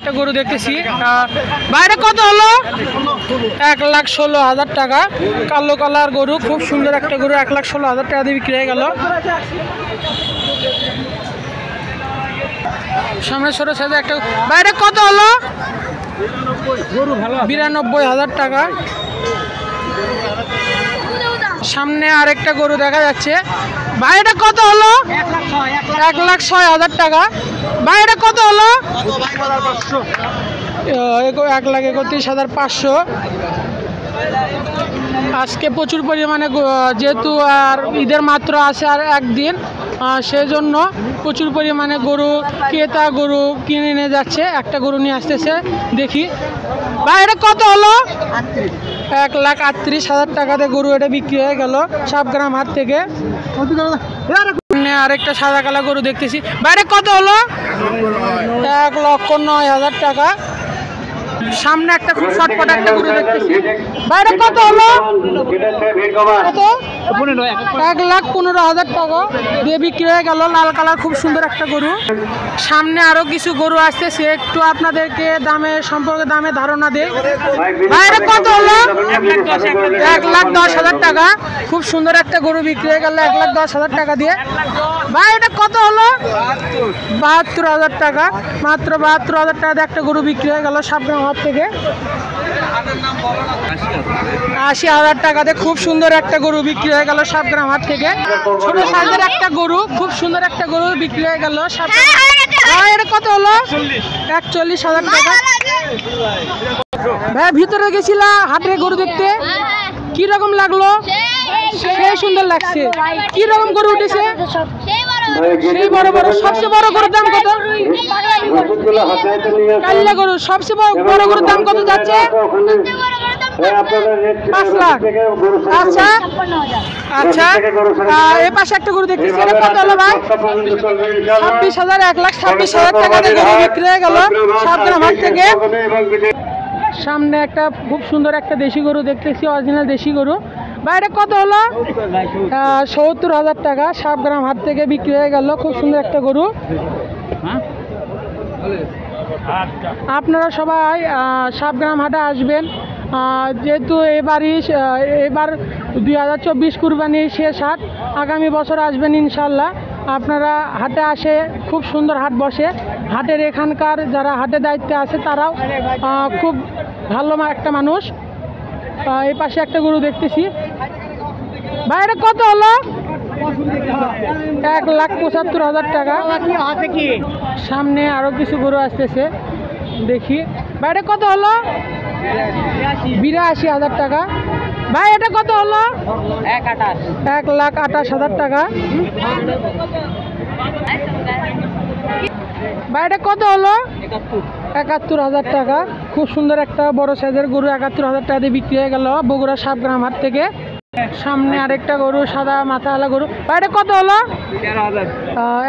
একটা গরু দেখতেছি বাইরে কত হলো 1,16,000 টাকা। কালো কালার গরু, খুব সুন্দর একটা গরু, 1,16,000 টাকা দিয়ে বিক্রি হয়ে গেল। সামনে ছোট সাইজে একটা বাইরে কত হলো 92,000 টাকা। সামনে আরেকটা গরু দেখা যাচ্ছে, বাইরে কত হলো 1,06,000 টাকা। বাইরে কত হলো 1,31,500। আজকে প্রচুর পরিমাণে, যেহেতু আর ঈদের মাত্র আছে আর একদিন, সেই জন্য প্রচুর পরিমাণে গরু ক্রেতা গরু কিনে নিয়ে যাচ্ছে। একটা গরু নিয়ে আসতেছে, দেখি বাইরে কত হলো 1,38,000 টাকাতে গরু এটা বিক্রি হয়ে গেল সাবগ্রাম হাট থেকে। আরেকটা সাদা কালা গরু দেখতেছি, বাইরে কত হলো 1,09,000 টাকা। সামনে একটা খুব শর্টকাট একটা গরু দেখতেছি, বাইরে কত হলো 1,15,000 টাকা দিয়ে বিক্রি হয়ে গেল। লাল কালার খুব সুন্দর একটা গরু। সামনে আরো কিছু গরু আসতেছে, একটু আপনাদেরকে সম্পর্কে দামে ধারণা দেয়। বাইরে কত হলো 1,10,000 টাকা। খুব সুন্দর একটা গরু বিক্রি হয়ে গেল 1,10,000 টাকা দিয়ে। বাইরে কত হলো 72,000 টাকা। মাত্র 72,000 টাকা দিয়ে একটা গরু বিক্রি হয়ে গেল সাবগ্রাম হাট থেকে। 80,000 টাকাতে খুব সুন্দর একটা গরু বিক্রি হয়ে গেল সাবগ্রাম হাট থেকে। ছোট সাইজের একটা গরু, খুব সুন্দর একটা গরু বিক্রি হয়ে গেল। এটা কত হলো 41,000 টাকা। ভাই ভিতরে গেছিলা হাটে গরু দেখতে, কি রকম লাগলো? সেই সুন্দর লাগছে। কি রকম গরু উঠেছে? সেই বড় বড়। সবচেয়ে বড় গরুর দাম কত? কাল্লা গরু। সবচেয়ে বড় গরুর দাম কত যাচ্ছে? 5 লাখ। আচ্ছা আচ্ছা, এই পাশে একটা গরু দেখতেছি, এটা কত হলো ভাই? 26,000। 1,26,000 টাকা দিয়ে গরু বিক্রি হয়ে গেল সাবগ্রাম হাট থেকে। সামনে একটা খুব সুন্দর একটা দেশি গরু দেখতেছি, অরিজিনাল দেশি গরু। বাইরে কত হলো 70,000 টাকা। সাবগ্রাম হাট থেকে বিক্রি হয়ে গেল খুব সুন্দর একটা গরু। আপনারা সবাই সাবগ্রাম হাটে আসবেন, যেহেতু এবার 2024 কুরবানির শেষ হাট। আগামী বছর আসবেন ইনশাল্লাহ। আপনারা হাটে আসে, খুব সুন্দর হাট বসে। হাটের এখানকার যারা হাটে দায়িত্বে আছে তারাও খুব ভালো একটা মানুষ। এই পাশে একটা গরু দেখতেছি, বাইরে কত হলো 1,75,000 টাকা। সামনে আরো কিছু গরু আসতেছে, দেখি বাইরে কত হলো 82,000 টাকা। ভাই এটা কত হলো 1,28,000 টাকা। বাইরে কত হলো 71,000 টাকা। খুব সুন্দর একটা বড় সাইজের গরু 71,000 টাকা দিয়ে বিক্রি হয়ে গেল বগুড়া সাবগ্রাম হাট থেকে। সামনে আরেকটা গরু, সাদা মাথাওয়ালা গরু, বাইরে কত হলো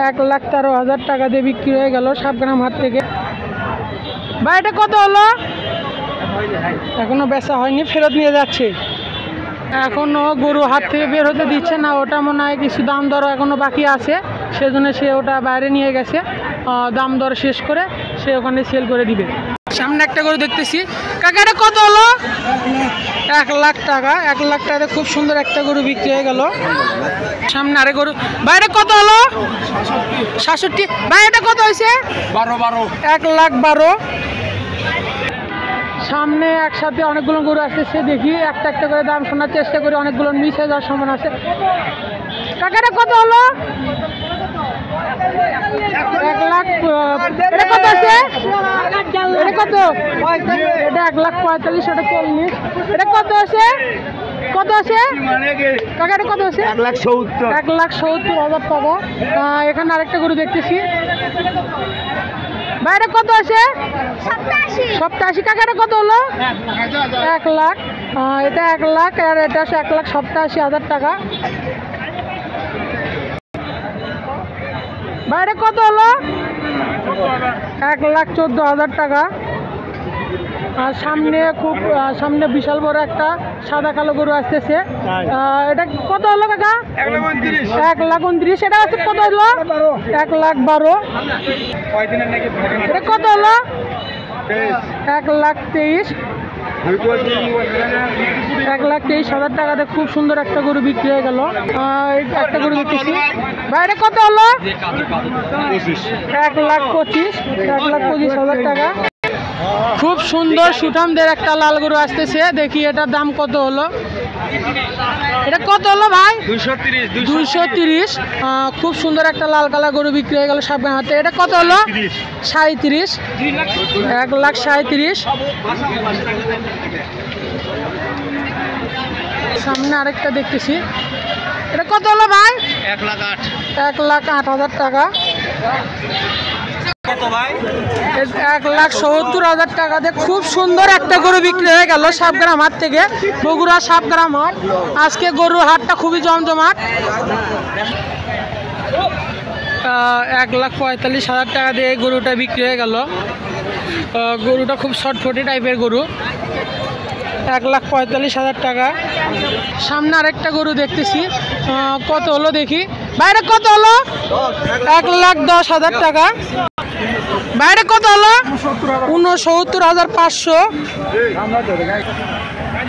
1,13,000 টাকা দিয়ে বিক্রি হয়ে গেল সাবগ্রাম হাট থেকে। বাইরে কত হলো? এখনো বেচা হয়নি, ফেরত নিয়ে যাচ্ছে। এখনো গরু হাট থেকে বের হতে দিচ্ছে না, ওটা মনে হয় কিছু দাম দর এখনো বাকি আছে, সেজন্য সে ওটা বাইরে নিয়ে গেছে। দাম দর শেষ করে সে ওখানে সেল করে দিবে। সামনে একটা গরু দেখতেছি, কাকা এটা কত হলো 1,00,000 টাকা। 1,00,000 টাকাতে খুব সুন্দর একটা গরু বিক্রি হয়ে গেল। সামনে আরে গরু, বাইরে কত হলো 67। বাইরেটা কত হয়েছে 1,12,000। সামনে একসাথে অনেকগুলো গরু আসতেছে, দেখি একটা একটা করে দাম শোনার চেষ্টা করি, অনেকগুলো মিস হয়ে যাওয়ার সম্ভাবনা আছে। কাকাটা কত হলো 1,00,000। এটা কত আছে? এটা কত? এটা 1,45,000। এটা 40। এটা কত আছে? কত আছে কাকা? এটা কত আছে? 1,70,000 টাকা। এখানে আরেকটা গরু দেখতেছি, বাইরে কত আছে 87। কাকা এটা কত হলো 1,00,000। এটা 1,00,000 আর এটা 1,87,000 টাকা। বাইরে কত হলো 1,14,000 টাকা। আর সামনে বিশাল বড় একটা সাদা কালো গরু আসতেছে। এটা কত হলো কাকা? 1,29,000। এটা আছে কত হলো 1,12,000। এটা কত হলো 1,23,000, 1,23,000 টাকাতে খুব সুন্দর একটা গরু বিক্রি হয়ে গেল। একটা গরু দেখতেছি বাইরে কত হলো? 1,25,000 টাকা। খুব সুন্দর সুঠামদের একটা লাল গরু আসতেছে, দেখি এটার দাম কত হলো। এটা কত হলো ভাই? 230। খুব সুন্দর একটা লাল কালার গরু বিক্রি হয়ে গেল সাবগান হাটে। এটা কত হলো? 37, 1,37,000। সামনে আরেকটা দেখতেছি, এটা কত হলো ভাই? 1,08,000 টাকা। 1,70,000 টাকাতে খুব সুন্দর একটা গরু বিক্রি হয়ে গেল সাবগ্রাম হাট থেকে, বগুড়া সাবগ্রাম হাট। আজকে গরুর হাটটা খুবই জমজমাট। 1,45,000 টাকা দিয়ে এই গরুটা বিক্রি হয়ে গেল। গরুটা খুব শর্টফটি টাইপের গরু। 1,45,000 টাকা। সামনে আরেকটা গরু দেখতেছি, কত হলো দেখি। বাইরে কত হলো? 1,10,000 টাকা। বাইরে কত হলো? 69,500।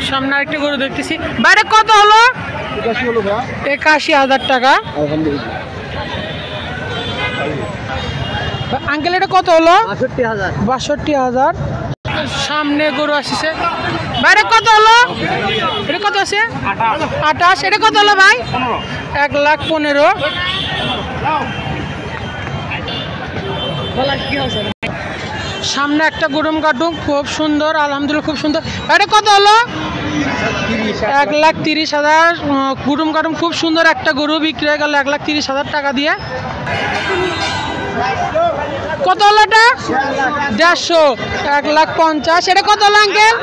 সামনে আরেকটা গরু দেখতেছি, বাইরে কত হলো? 81,000 টাকা। আঙ্কেল এটা কত হলো? 62,000। সামনে গরু আসছে, বাইরে কত হলো? এটা কত আছে? 28। এটা কত হলো ভাই? 1,15,000। সামনে একটা গরুম কাটুম খুব সুন্দর, আলহামদুলিল্লাহ খুব সুন্দর। এটা কত হলো? 1,30,000। গরুম কাটুম খুব সুন্দর একটা গরু বিক্রি হয়ে গেল 1,30,000 টাকা দিয়ে। কত হলো এটা? 150, 1,50,000। এটা কত হলো আঙ্কেল?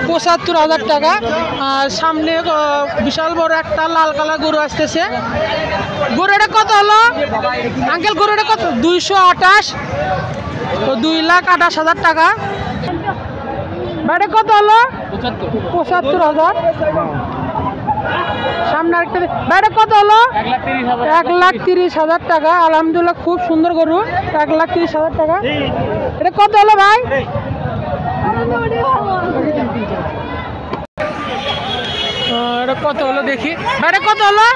75,000 টাকা। আর সামনে বিশাল বড় একটা লাল কালার গরু আসতেছে। গরু এটা কত হলো আঙ্কেল? গরু এটা কত? 228, তো 2,28,000 টাকা। বাইরে কত হলো? 75,000। সামনে আরেকটা, বাইরে কত হলো? 1,30,000 টাকা। আলহামদুলিল্লাহ খুব সুন্দর গরু, 1,30,000 টাকা। এটা কত হলো ভাই? এটা কত হলো দেখি। বাইরে কত হলো?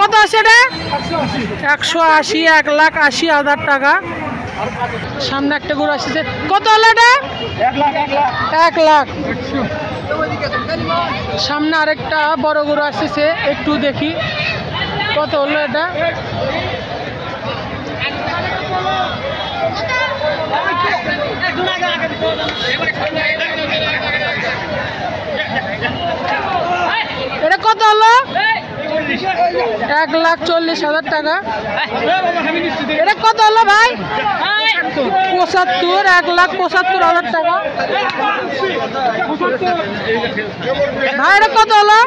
কত আছে এটা? 180, 1,80,000 টাকা। সামনে একটা গরু আসছে, কত হলো এটা? 1 লাখ। সামনে আরেকটা বড় গরু আসছে, একটু দেখি কত হলো এটা। এটা কত হলো? 1,40,000 টাকা। এটা কত হলো ভাই? 75, 1,75,000 টাকা। ভাই এটা কত হলো?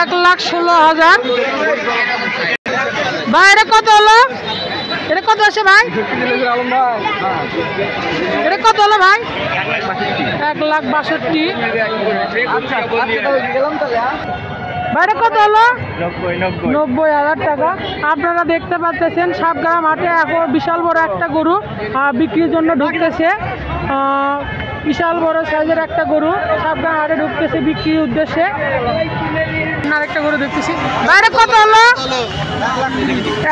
1,16,000। ভাই এটা কত হলো? এটা কত আছে ভাই? এটা কত হলো ভাই? 1,62,000। বাইরে কত হলো? 90,000 টাকা। আপনারা দেখতে পাচ্ছেন সাবগ্রাম হাটে এখন বিশাল বড় একটা গরু বিক্রির জন্য ঢুকতেছে। বিশাল বড় সাইজের একটা গরু সাবগ্রাম হাটে ঢুকতেছে বিক্রির উদ্দেশ্যে। আরেকটা গরু দেখতেছি, বাইরে কত হলো?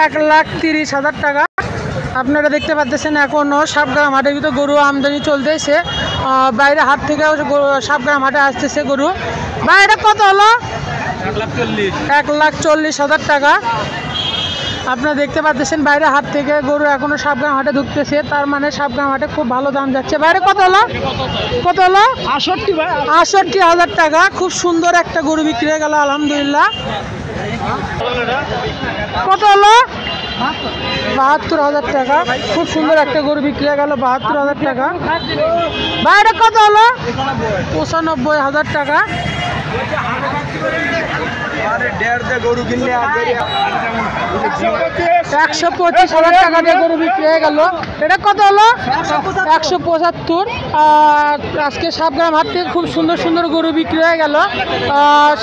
1,30,000 টাকা। আপনারা দেখতে পাচ্ছেন এখনও সাবগ্রাম হাটের ভিতরে গরু আমদানি চলতেছে। বাইরে হাট থেকে সাবগ্রাম হাটে আসতেছে গরু। বাইরে কত হলো? 1,40,000 টাকা। আপনারা দেখতে পাচ্ছেন বাইরে হাট থেকে গরু এখনো সাবগ্রাম হাটে ঢুকতেছে, তার মানে সাবগ্রাম হাটে খুব ভালো দাম যাচ্ছে। বাইরে কত হলো? কত হলো? 68,000 টাকা। খুব সুন্দর একটা গরু বিক্রি হয়ে গেল আলহামদুলিল্লাহ। কত হলো? 72,000 টাকা। খুব সুন্দর একটা গরু বিক্রি হয়ে গেল 72,000 টাকা। বাইরে কত হলো? 95,000 টাকা। 125,000 টাকা দিয়ে গরু বিক্রি হয়ে গেল। এটা কত হলো? 175। আজকে সাবগ্রাম হাট থেকে খুব সুন্দর সুন্দর গরু বিক্রি হয়ে গেল।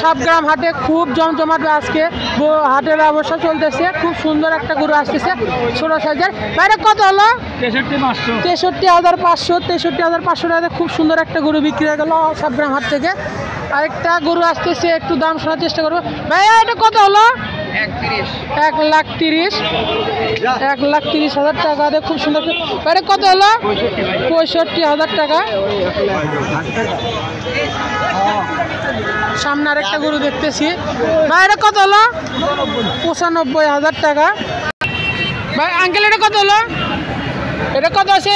সাবগ্রাম হাটে খুব জমজমাট আজকে হাটের ব্যবসা চলতেছে। খুব সুন্দর একটা গরু আসতেছে ছোট সাইজের। বাইরে কত হলো? 63,500। 63,500 টাকাতে খুব সুন্দর একটা গরু বিক্রি হয়ে গেল সাবগ্রাম হাট থেকে। আরেকটা গরু আসতেছে, একটু দাম শোনার চেষ্টা করবো। ভাইয়া এটা কত হলো? 1,30,000 টাকাতে খুব সুন্দর। বাইরে কত হলো? 65,000 টাকা। সামনে আরেকটা গরু দেখতেছি। বাইরে কত হলো? 95,000 টাকা। ভাই আঙ্কেল এটা কত হলো? এটা কত আছে?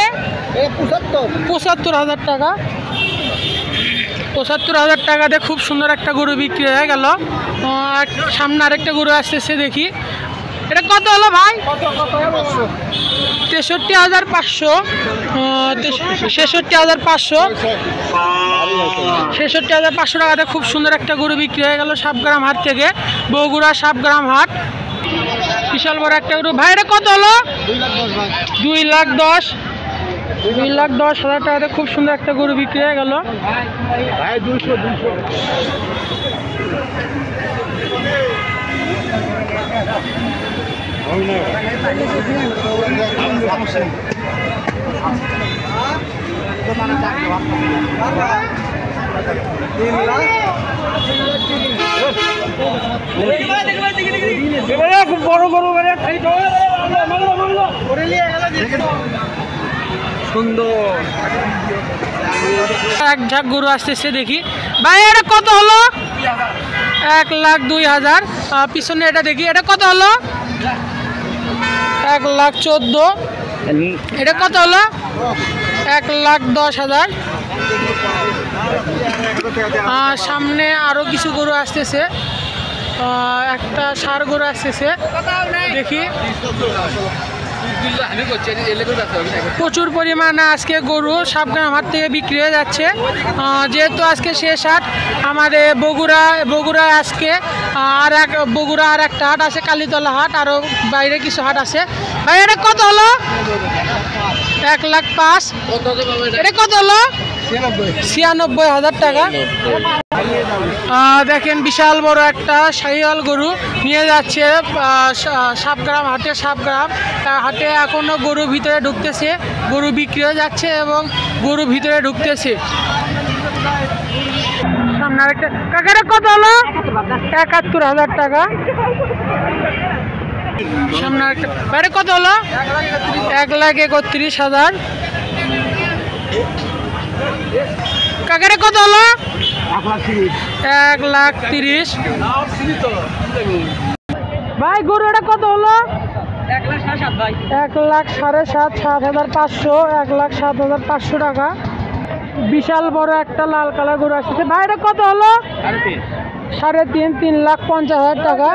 75,000 টাকা। 75,000 টাকাতে খুব সুন্দর একটা গরু বিক্রি হয়ে গেল। সামনে আরেকটা গরু আসতেছে, দেখি এটা কত হলো ভাই? 63,500। 66,500। 66,500 টাকাতে খুব সুন্দর একটা গরু বিক্রি হয়ে গেল সাবগ্রাম হাট থেকে, বগুড়া সাবগ্রাম হাট। বিশাল বড় একটা গরু। ভাই এটা কত হলো? 2,10,000। 2,10,000 টাকাতে খুব সুন্দর একটা গরু বিক্রি হয়ে গেল। বড় গরু সুন্দর এক ঝাঁক গরু আসতেছে, দেখি ভাই এটা কত হলো? 1,02,000। পিছনে এটা দেখি, এটা কত হলো? 1,14,000। এটা কত হলো? 1,10,000। সামনে আরো কিছু গরু আসতেছে, একটা ষাঁড় গরু আসতেছে, দেখি। প্রচুর পরিমাণে আজকে গরু সাবগ্রাম হাট থেকে বিক্রি হয়ে যাচ্ছে। যেহেতু আজকে শেষ হাট আমাদের বগুড়া আজকে বগুড়া আর একটা হাট আছে, কালীতলা হাট, আরও বাইরে কিছু হাট আছে। ভাই এটা কত হলো? 1,05,000। এটা কত হলো? 96,000 টাকা। দেখেন বিশাল বড় একটা শাহিওয়াল গরু নিয়ে যাচ্ছে সাবগ্রাম হাটে। সাবগ্রাম হাটে এখনো গরু ভিতরে ঢুকতেছে, গরু বিক্রি হয়ে যাচ্ছে এবং গরু ভিতরে ঢুকতেছে। সামনে আরেকটা। কাকারে কত হলো? 71,000 টাকা। সামনে আরেকটা। বাইরে কত হলো? 1,31,000। কাকারে কত হলো? 1,30,000। ভাই গরু এটা কত হলো? 1,07,500। 1,07,500 টাকা। বিশাল বড় একটা লাল কালার গরু আসছে। ভাই এটা কত হলো? 3,50,000 টাকা।